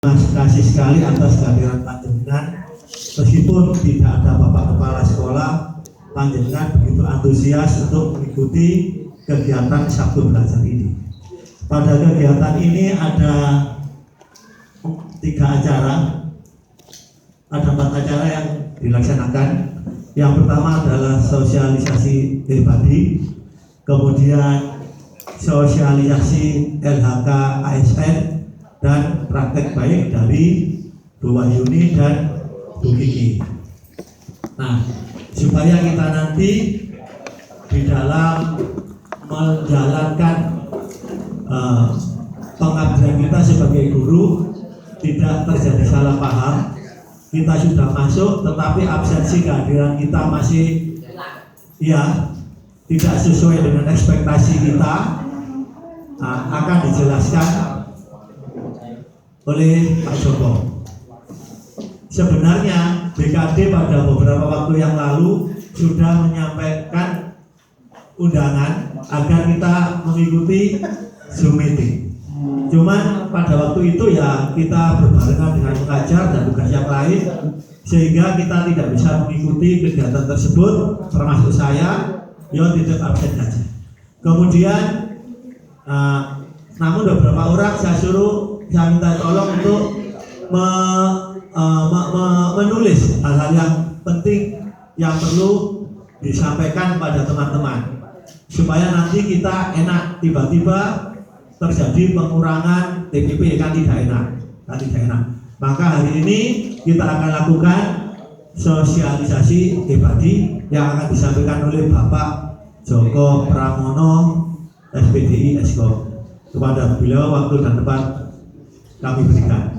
Terima kasih sekali atas kehadiran panjenengan. Meskipun tidak ada Bapak Kepala Sekolah, panjenengan begitu antusias untuk mengikuti kegiatan Sabtu Belajar ini. Pada kegiatan ini ada 3 acara, ada 4 acara yang dilaksanakan. Yang pertama adalah sosialisasi pribadi, kemudian sosialisasi LHK ASN, dan praktek baik dari Bu Wahyuni dan Bu Kiki. Nah, supaya kita nanti di dalam menjalankan pengabdian kita sebagai guru tidak terjadi salah paham. Kita sudah masuk, tetapi absensi kehadiran kita masih tidak sesuai dengan ekspektasi kita, akan dijelaskan oleh Pak Joko. Sebenarnya BKD pada beberapa waktu yang lalu sudah menyampaikan undangan agar kita mengikuti Zoom meeting. Cuman pada waktu itu ya kita berbarengan dengan mengajar dan tugas yang lain, sehingga kita tidak bisa mengikuti kegiatan tersebut, termasuk saya, tidak absen saja. Kemudian namun beberapa orang saya minta tolong untuk menulis hal-hal yang penting yang perlu disampaikan pada teman-teman, supaya nanti kita enak. Tiba-tiba terjadi pengurangan TPP kan tidak enak. Maka hari ini kita akan lakukan sosialisasi pribadi yang akan disampaikan oleh Bapak Joko Pramono, SPDI Eskom. Kepada beliau waktu dan tempat kami berikan.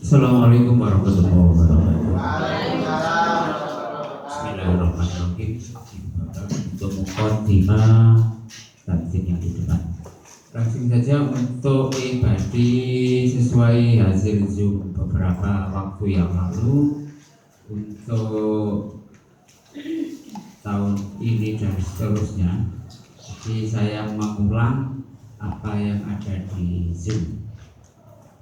Assalamualaikum warahmatullahi wabarakatuh. Bismillahirrahmanirrahim. Untuk mukadimah takdim yang di depan. Langsung saja untuk pribadi sesuai hasil Zoom beberapa waktu yang lalu untuk tahun ini dan seterusnya. Jadi saya mengulang apa yang ada di Zoom.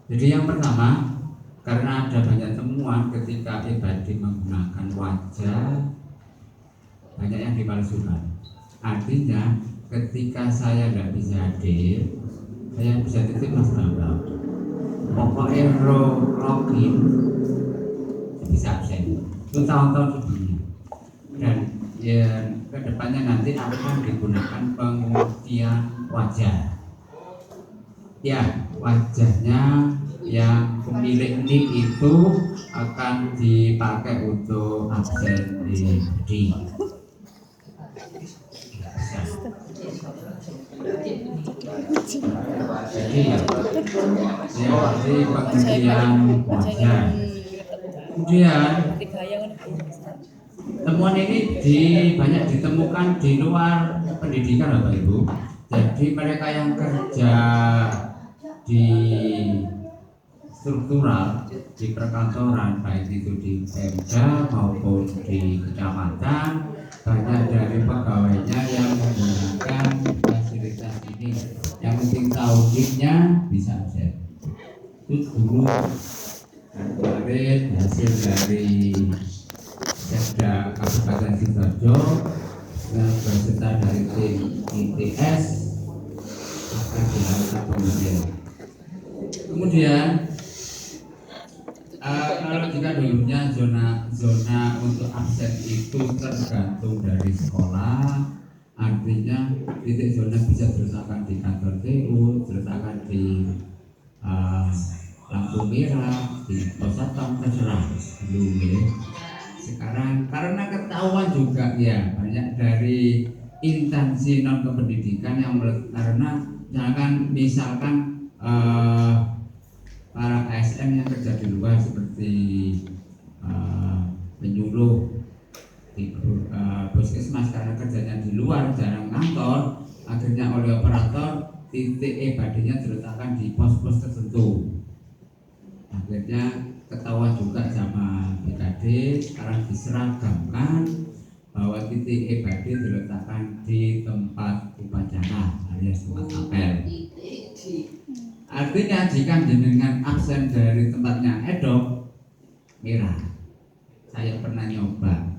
Jadi yang pertama, karena ada banyak temuan ketika pribadi menggunakan wajah, banyak yang dipalsukan. Artinya ketika saya nggak bisa hadir, saya bisa titip Mas Bambang. Pokoknya login bisa absen. Itu tahun-tahun sebelumnya. Dan kedepannya nanti akan digunakan pengujian wajah. Ya, wajahnya yang pemilik nick itu akan dipakai untuk absen di jadi pengujian wajah. Kemudian temuan ini banyak ditemukan di luar pendidikan, Bapak Ibu. Jadi mereka yang kerja di struktural, di perkantoran, baik itu di Pemda maupun di kecamatan, banyak dari pegawainya yang menggunakan fasilitas ini. Yang penting tahu nicknya bisa absen. Itu dulu kemarin hasil dari Sekda Kabupaten Sidoarjo yang berserta dari tim ITS akan dilakukan pengujian. Kemudian kalau jika dulunya zona untuk absen itu tergantung dari sekolah, artinya titik zona bisa diletakkan di kantor TU, diletakkan di lampu merah, di pos satpam, terserah dulu. Sekarang karena ketahuan juga ya banyak dari instansi non kependidikan yang karena misalkan para ASN yang kerja di luar seperti penyuluh di puskesmas karena kerjanya di luar jarang kantor, akhirnya oleh operator titik EBAD-nya diletakkan di pos-pos tertentu. Akhirnya ketahuan juga sama BKD, sekarang diseragamkan bahwa titik EBAD diletakkan di tempat upacara alias tempat apel. Artinya jika jenengan absen dari tempatnya edok, merah. Saya pernah nyoba.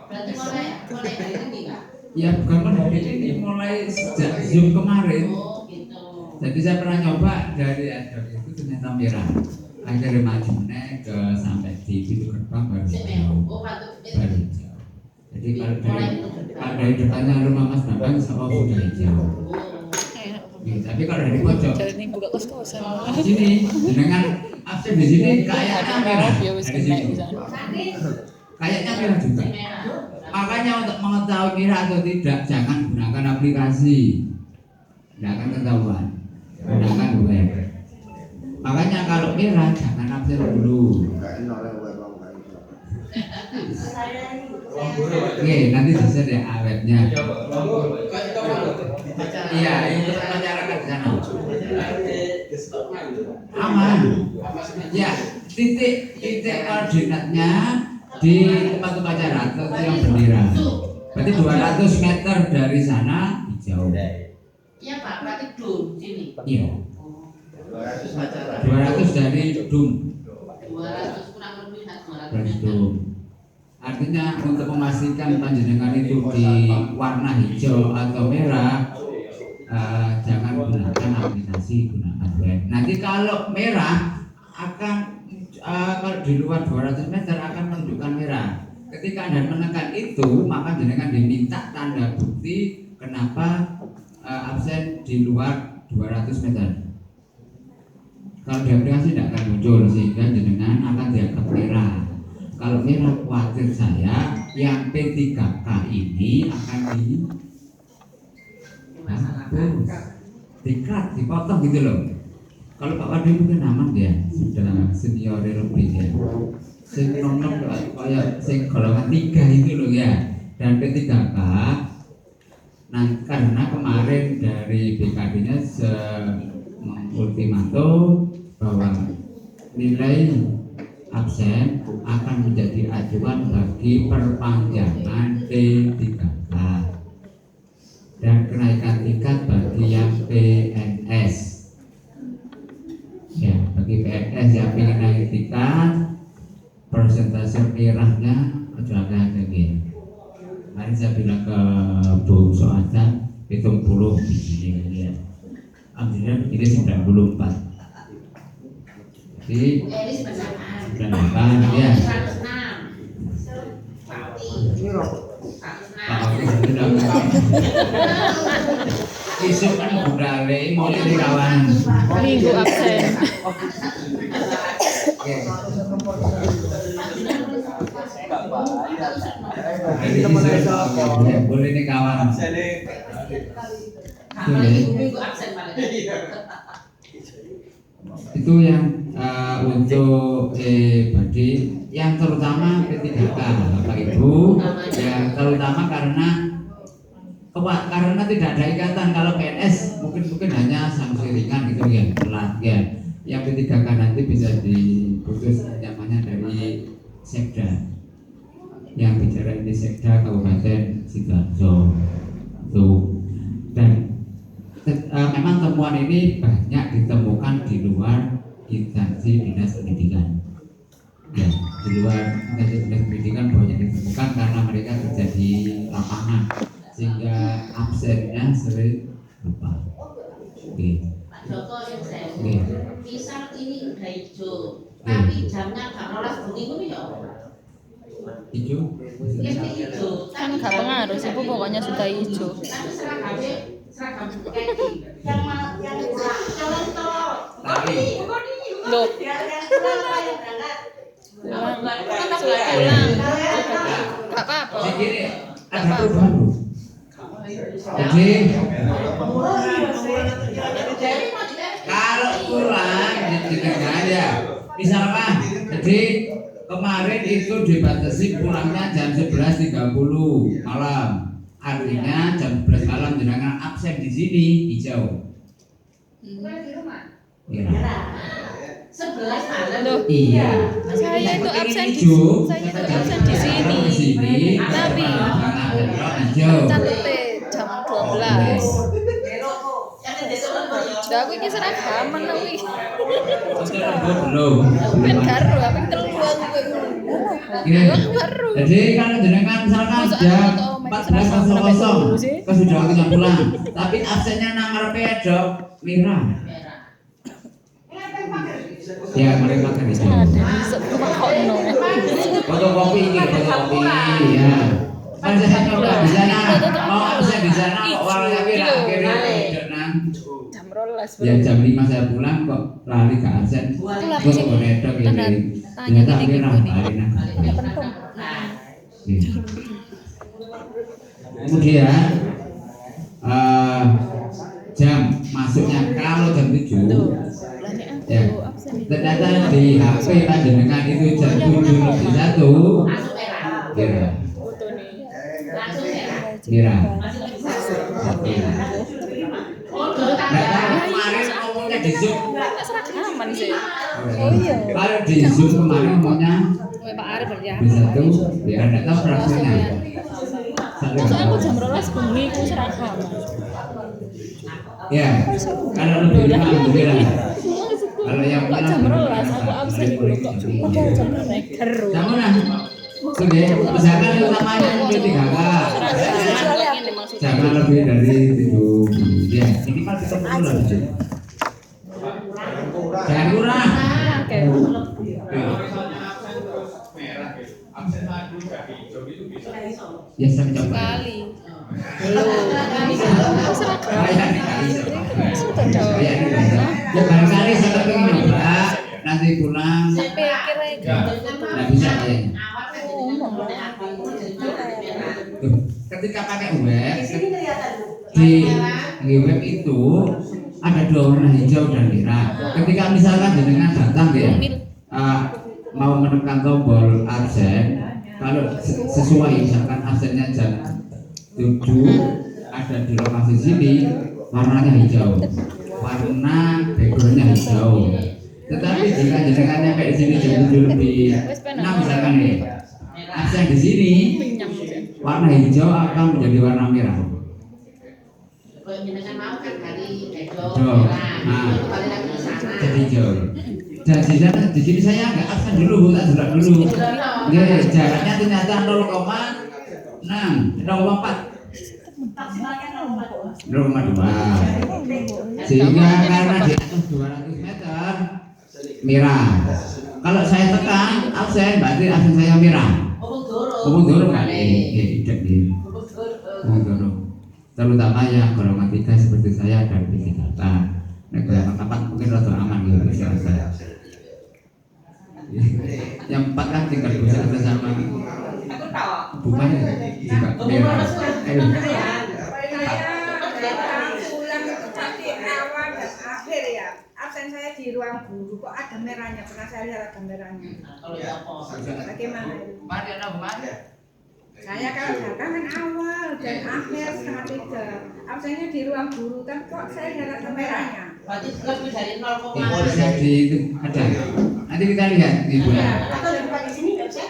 Berarti mulai dari ini Kak? Ya bukan mulai ini, mulai sejak Zoom kemarin. Oh gitu. Jadi saya pernah nyoba dari edok itu ternyata merah. Akhirnya maju naik ke sampai di pintu gerbang baru jauh. Oh patut. Baru jauh. Jadi kalau dari depannya rumah Mas Bambang sudah hijau. Ya, tapi kalau dari pojok Jadi buka kos-kosan. sini dengan absen di sini kayaknya merah Ya wis dari kena situ. bisa. Kayaknya merah juga. Makanya untuk mengetahui merah atau tidak jangan gunakan aplikasi, tidak akan ketahuan. Gunakan web. Makanya kalau merah jangan absen dulu. Oke, nanti bisa deh webnya. Iya, itu masyarakat di sana. Aman. Ya, titik koordinatnya di tempat upacara atau yang bendera. Berarti 200 meter dari sana hijau. Iya Pak, berarti dum sini. Iya. 200 dari dum. 200 kurang lebih 200 Dari meter. dum. Artinya untuk memastikan panjenengan itu di warna hijau atau merah, jangan gunakan aplikasi, gunakan web. Nanti kalau merah akan kalau di luar 200 meter akan menunjukkan merah. Ketika Anda menekan itu, maka jenengan diminta tanda bukti kenapa absen di luar 200 meter. Kalau di aplikasi tidak akan muncul sehingga jenengan akan dianggap merah. Kalau merah khawatir saya yang P3K ini akan dikat, dipotong gitu loh. Kalau Pak Wadi mungkin aman dia, sudah senior lebih ya. Sing nom-nom kayak sing golongan 3 itu loh ya. Dan P3K karena kemarin dari BKD-nya mengultimatum bahwa nilai absen akan menjadi acuan bagi perpanjangan P3K dan kenaikan tingkat bagi yang PNS. Ya, bagi PNS yang ingin naik tingkat, persentase merahnya ada lagi. Mari saya bilang ke Bu Soaca, hitung 10 di sini ya. Alhamdulillah begini 94. Jadi Elis berapa? dan apa ya? 106. Isu kan budale mulai di kawanan. Minggu absen. Jadi isu boleh di kawanan. Minggu absen paling. Itu yang untuk badi yang terutama P3K Bapak Ibu, yang terutama karena tidak ada ikatan. Kalau PNS mungkin hanya sanksi ringan gitu ya, telat ya. Yang P3K nanti bisa diputus namanya dari Sekda. Yang bicara ini Sekda Kabupaten Sidoarjo. Tuh. Dan memang temuan ini banyak ditemukan di luar instansi dinas pendidikan. Ya, di luar instansi dinas pendidikan banyak ditemukan karena mereka kerja di lapangan sehingga absennya sering lupa. Oke. Pak Joko yang saya Oke. misal ini udah hijau, tapi jamnya gak rolas bengi itu ya Hijau. ya hijau. Kan gak pengaruh sih Bu, pokoknya sudah hijau. Tapi seragam kayak gini. Yang kurang contoh. Tapi Loh, Pulang. pulang. Gak apa-apa. Jadi ada perubahan. Jadi kalau pulang jenengan ya, misalkan jadi kemarin itu dibatasi pulangnya jam 11.30 malam Artinya jam 11 malam jenengan absen di sini hijau. Iya. 11 malam. Loh, Iya. saya itu absen di hijau. saya itu absen di sini. Di sini. Tapi Hijau. catatnya jam 12. Lah aku iki seragaman kuwi. Belum. Ben karo aku telu aku. Ini. Aku baru. Jadi kalau jenengan misalkan Masuk jam angin atau 14.00 kan sudah waktunya pulang, tapi absennya nang ngarepe dok Mira. Ya, mari makan di sini. Ada sebelum kono. Fotokopi ini, fotokopi ya. Kan saya coba di sana, mau absen di sana kok warnanya Mira akhirnya tidak nang. Jam 12. Ya jam 5 saya pulang kok lali ke absen. Itulah Kok sih. nedok Tanda ini. tanya Ternyata gini Mira gini. hari nang. Ya pentung. Iya. Kemudian jam masuknya kalau jam 7 Tuh. Lah nek ya, aku absen itu. ternyata di HP panjenengan itu jam 7 lebih 1 Langsung merah. Mira, Foto nih. Langsung merah. Mira. Oh, dulu Nggak tahu tanggal. kemarin ngomongnya di Zoom. Enggak seragaman sih. Oh iya. Kalau di Zoom kemarin ngomongnya Kowe Pak Arif berarti ya. di 1 ya nggak tahu fraksinya. Masuk aku jam 12 bengi ku seragaman. Ya, kalau lebih lama Mira. Kalau yang Kok jam 12 aku absen dulu kok. Padahal jam naik geru. Kamu nah, oke, misalkan utamanya itu 3K. Jangan lebih dari 7 ya. Ini kan kita perlu lebih. Jangan kurang. Oke. Ya saya coba. Kali. Belum. Seragaman. Kayak nih kali coba. Sudah dong. Kayak nih bisa. Ya barangkali saya pengen nyoba nanti pulang. Pikir aja. Nggak bisa kayaknya. Tuh, ketika pakai web di web itu ada 2 warna hijau dan merah. Ketika misalkan jenengan datang ya, mau menekan tombol absen, kalau sesuai misalkan absennya jam 7 ada di lokasi sini warnanya hijau, warna backgroundnya hijau. Tetapi jika jenengan nyampe di sini jam 7 lebih 6 misalkan nih, absen di sini warna hijau akan menjadi warna merah. Kalau jenengan mau kan hari hijau. Hijau. Nah, Itu balik lagi ke sana. jadi hijau. Dan di sini saya nggak absen dulu, Bu, tak surat dulu. Ya, jaraknya ternyata 0,6, 0,4, 0,2. Sehingga karena di atas 200 meter merah. Kalau saya tekan absen, berarti absen saya merah. Umum Dorong kali, tidak di dorong. Terutama yang golongan 3 seperti saya dan PC data. Nah, golongan 4 mungkin rada aman gitu saya rasa. Yang 4 kan tinggal bekerja sama bukan juga merah. Pulang itu pasti awal dan akhir ya. Absen saya di ruang guru kok ada merahnya, pernah saya lihat ada merahnya. Bagaimana itu? Mari ada kemana? Saya kalau datang kan awal dan akhir setengah 3. Absennya di ruang guru kan kok saya lihat ada merahnya. Berarti lebih dari 0,5. Bisa di itu ada. Nanti kita lihat Ibu. Atau di sini nggak bisa?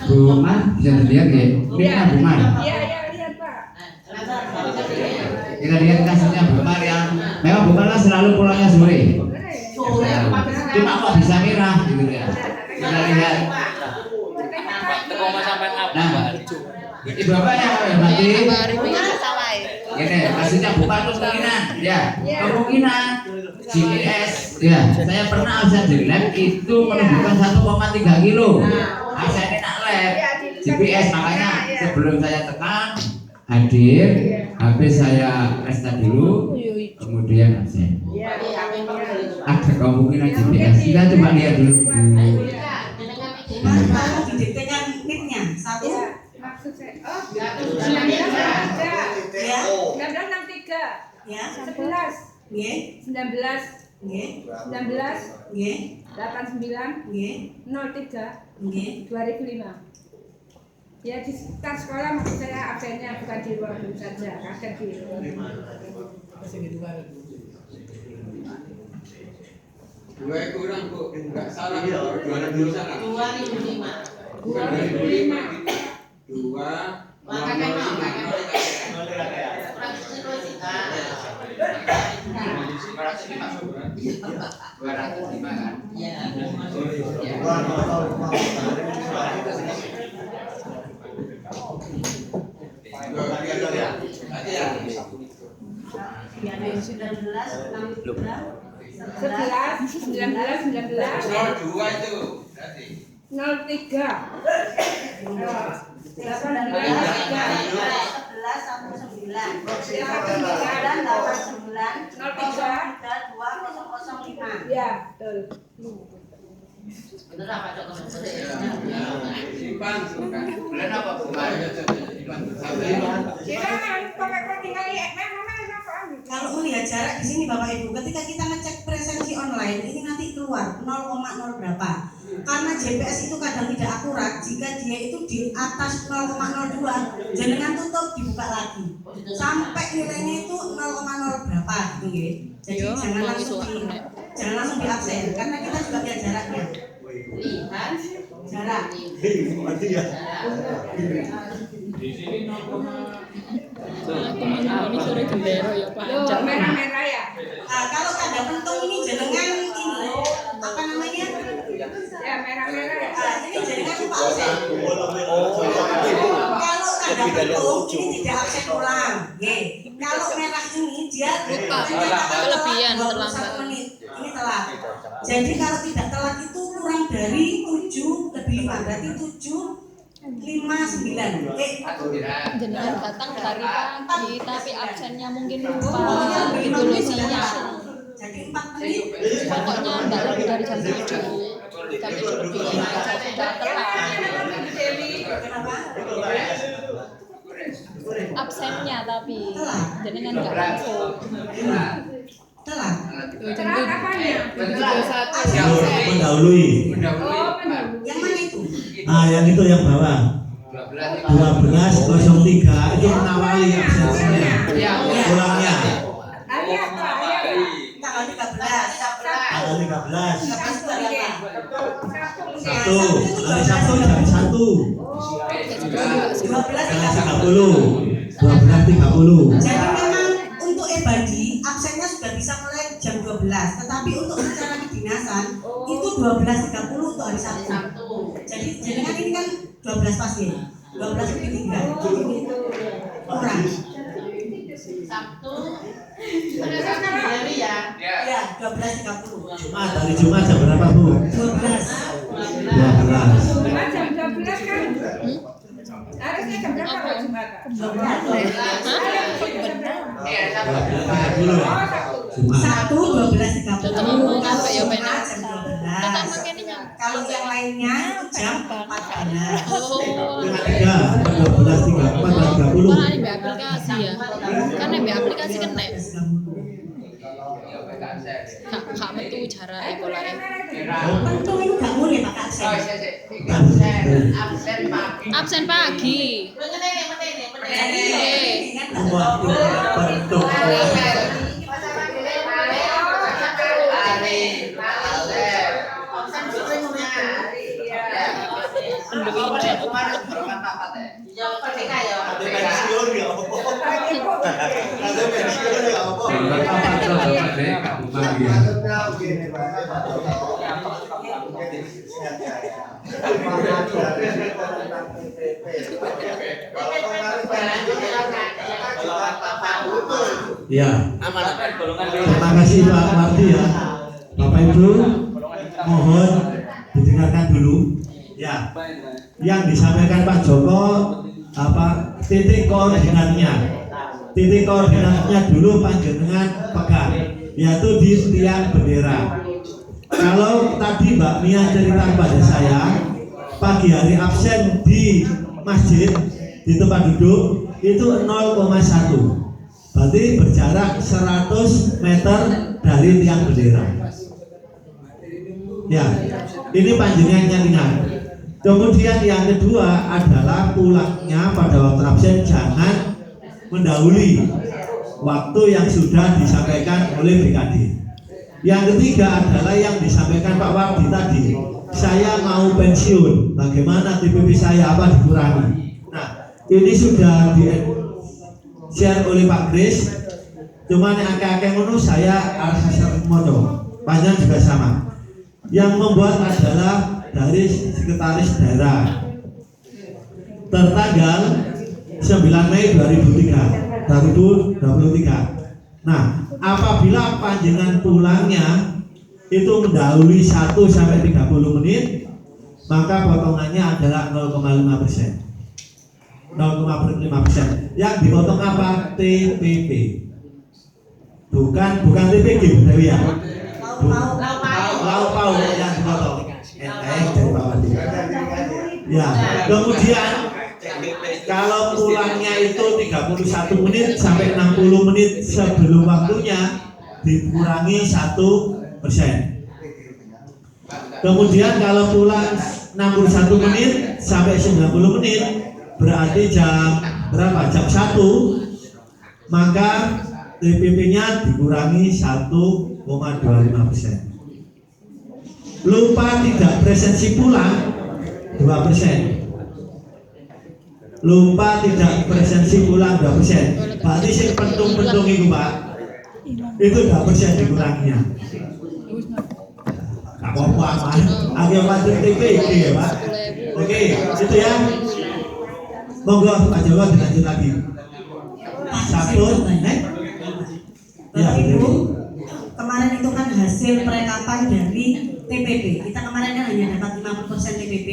Bu Man bisa dilihat ya. Ini kan Bu Man. Iya, iya lihat Pak. Kita lihat kasusnya Bu Man yang memang Bu Man kan selalu pulangnya sore. Cuma kok bisa merah gitu ya. Kita lihat. Nah, ini bapaknya berarti. Ini kasusnya bukan kemungkinan, ya. Kemungkinan GPS, ya. Saya pernah absen di lab itu menunjukkan 1,3 kilo. Absennya nak lab GPS, makanya sebelum saya tekan hadir, habis saya restart dulu, kemudian absen. Ada kemungkinan GPS. Kita coba lihat dulu. Didiktekan nicknya satu. Maksud saya, oh 1963 Ya. 1963 Ya. 11 Nggih. 19 Nggih. 19 Nggih. 89 Nggih. 03 Nggih. 2005. Ya di sekitar sekolah maksud saya absennya bukan di ruang guru saja, kadang di rumah. Dua kurang Bu, enggak salah. 2005. 2005. 2005. Dua. Makanya fraksi Rosita. 205 kan? Ya. Sebelas, 19, 19, 02 itu berarti. 03, 18, 03, ya betul. Bener apa Dok? Simpan, bukan. Bulan apa Bu? Silakan, pokoknya tinggal lihat mana Kalau melihat jarak di sini Bapak Ibu, ketika kita ngecek presensi online ini nanti keluar 0,0 berapa. Karena GPS itu kadang tidak akurat, jika dia itu di atas 0,02, jenengan tutup dibuka lagi. Sampai nilainya itu 0,0 berapa gitu ya. Jadi jangan langsung di absen karena kita juga lihat jaraknya. Lihat Jarak. Ini sore gendero ya Pak. Loh, merah-merah ya. Nah, kalau tanda pentung ini jenengan ini apa namanya? Ya merah-merah ya. Ini jenengan lupa absen. Kalau tanda pentung ini tidak absen ulang. Kalau merah ini dia Kelebihan telat terlambat. 21 menit. Ini telat. Jadi kalau tidak telat itu kurang dari 7 lebih 5 berarti 7:59. Jenengan datang dari pagi tapi absennya mungkin lupa gitu loh sinyal. Jadi 4 menit. Pokoknya enggak lebih dari jam 7. Tapi lebih sudah telat. Kenapa? Absennya tapi jenengan enggak langsung. Telat. Telat apanya? Mendahului. Oh, pendahulu. Yang mana itu? Yang itu yang bawah 12:03 itu mengawali absensinya. Pulangnya Hari apa? Tanggal 13. tanggal 13. Sabtu hari apa? Sabtu, hari Sabtu jam 1. 12:30. Jadi memang untuk Ebadi absennya sudah bisa mulai jam 12, tetapi untuk secara kedinasan itu 12:30 untuk hari Sabtu. Jadi jenengan ini kan 12 pasien, 12 lebih 3 kurang. Sabtu. Ada Sabtu hari ya. Ya 12:30. Jumat, hari Jumat jam berapa Bu? 12. 12. Jumat jam 12 kan? Harusnya jam berapa kalau Jumat? 12:30 ya? Jumat. Sabtu 12:30. Tetap Kalau ya, Pak. Jumat jam 12. Kalau yang lainnya itu jam 14. Oh. Ya, 12:34 dan 30. Malah ini aplikasi ya. Kan ini aplikasi kena. Kak metu jarake polae. Pentung itu gak boleh pakai absen. Absen pagi. Waktu bentuk. Ya, terima kasih Pak Marti ya. Bapak Ibu, mohon didengarkan dulu. Ya, yang disampaikan Pak Joko titik koordinatnya. Titik koordinatnya dulu panjenengan pegang, yaitu di tiang bendera. Kalau tadi Mbak Mia cerita kepada saya, pagi hari absen di masjid di tempat duduk itu 0,1. Berarti berjarak 100 meter dari tiang bendera. Ya, ini panjenengan ingat. Kemudian yang kedua adalah pulangnya pada waktu absen jangan mendahului waktu yang sudah disampaikan oleh BKD. Yang ketiga adalah yang disampaikan Pak Wardi tadi, saya mau pensiun, bagaimana TPP saya apa dikurangi. Nah, ini sudah di-share oleh Pak Kris, cuman yang akeh-akeh ngono saya harus mono, panjang juga sama. Yang membuat adalah dari Sekretaris Daerah tertanggal 9 Mei 2023. Nah, apabila panjenengan pulangnya itu mendahului 1 sampai 30 menit, maka potongannya adalah 0,5%. 0,5%. Yang dipotong apa? TPP. Bukan TPG, Bu Dewi ya. Lauk pauk yang dipotong. Dari Pak Wadi. Ya, kemudian kalau pulangnya itu 31 menit sampai 60 menit sebelum waktunya dikurangi 1%. Kemudian kalau pulang 61 menit sampai 90 menit berarti jam berapa? Jam 1, maka TPP-nya dikurangi 1,25%. Lupa tidak presensi pulang 2%. Lupa tidak presensi pulang 2%. Berarti sing pentung-pentung itu Pak, itu 2% dikuranginya. Apa-apa, agak macam TPG ya Pak. Oke, itu ya. Monggo Pak Jawa dilanjut lagi. Sabun, Bapak Ibu, kemarin itu kan hasil perekapan dari TPP. Kita kemarin kan hanya dapat 50% TPP.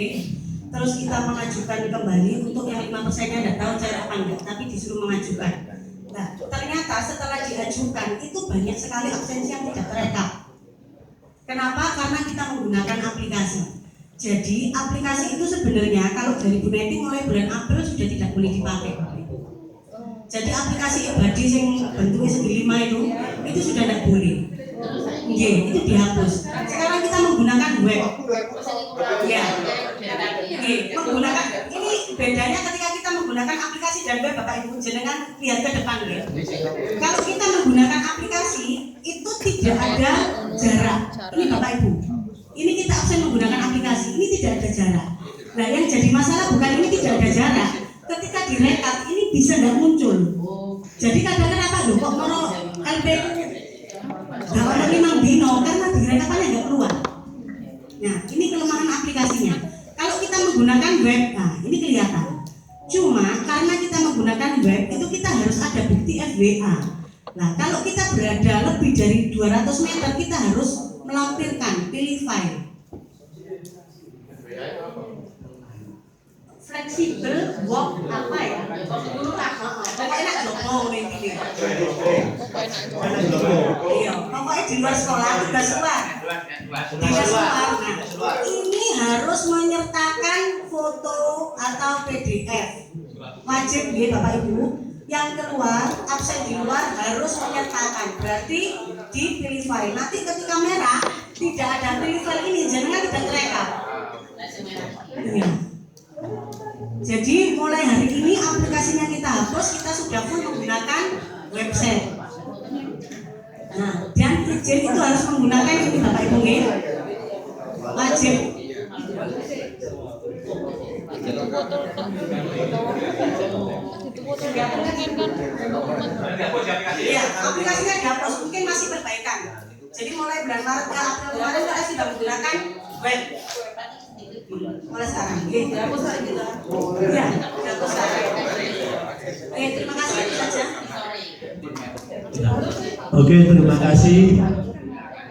Terus kita mengajukan kembali untuk yang 5%-nya tidak tahu cara apa enggak, tapi disuruh mengajukan. Nah, ternyata setelah diajukan itu banyak sekali absensi yang tidak terekam. Kenapa? Karena kita menggunakan aplikasi. Jadi aplikasi itu sebenarnya kalau dari Bu Neti mulai bulan April sudah tidak boleh dipakai. Jadi aplikasi Ibadi yang bentuknya segi 5 itu sudah tidak boleh. Iya, itu dihapus. Sekarang kita menggunakan web. Ya, menggunakan ini bedanya ketika kita menggunakan aplikasi dan web, Bapak Ibu jenengan lihat ke depan ya. Kalau kita menggunakan aplikasi itu tidak ada jarak. Ini Bapak Ibu, ini kita absen menggunakan aplikasi, ini tidak ada jarak. Nah, yang jadi masalah bukan ini tidak ada jarak. Ketika direkap ini bisa nggak muncul. Jadi kadang-kadang apa loh kok mau LP dalam 5 dino karena direkapannya nggak keluar. Nah, ini kelemahan aplikasinya. Kalau kita menggunakan web, nah ini kelihatan. Cuma karena kita menggunakan web itu kita harus ada bukti FWA. Nah, kalau kita berada lebih dari 200 meter kita harus melampirkan pilih file. Fleksibel work apa ya? Pokoknya nak jopo ini. Iya, pokoknya di luar sekolah tugas luar. Nah, ini harus menyertakan foto atau PDF. Wajib ya Bapak Ibu. Yang keluar absen di luar harus menyertakan. Berarti di pilih file. Nanti ketika merah tidak ada pilih file ini, jangan tidak terekam. Iya. Jadi mulai hari ini aplikasinya kita hapus, kita sudah full menggunakan website. Nah, dan izin itu harus menggunakan ini Bapak Ibu ya. Wajib. Iya, aplikasinya dihapus, mungkin masih perbaikan. Jadi mulai bulan Maret ke April kemarin kita sudah menggunakan web. Mulai sekarang, dihapus hari kita. Iya, dihapus sekarang. Terima kasih itu saja. Oke, terima kasih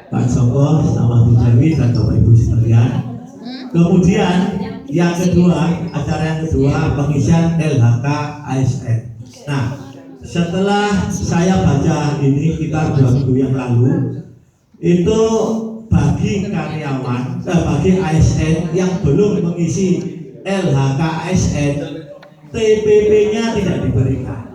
Pak Songko, sama Bu Dewi dan Bapak Ibu sekalian. Kemudian yang kedua, acara yang kedua pengisian LHK ASN. Nah, setelah saya baca ini sekitar 2 minggu yang lalu, itu bagi karyawan, bagi ASN yang belum mengisi LHK ASN, TPP-nya tidak diberikan.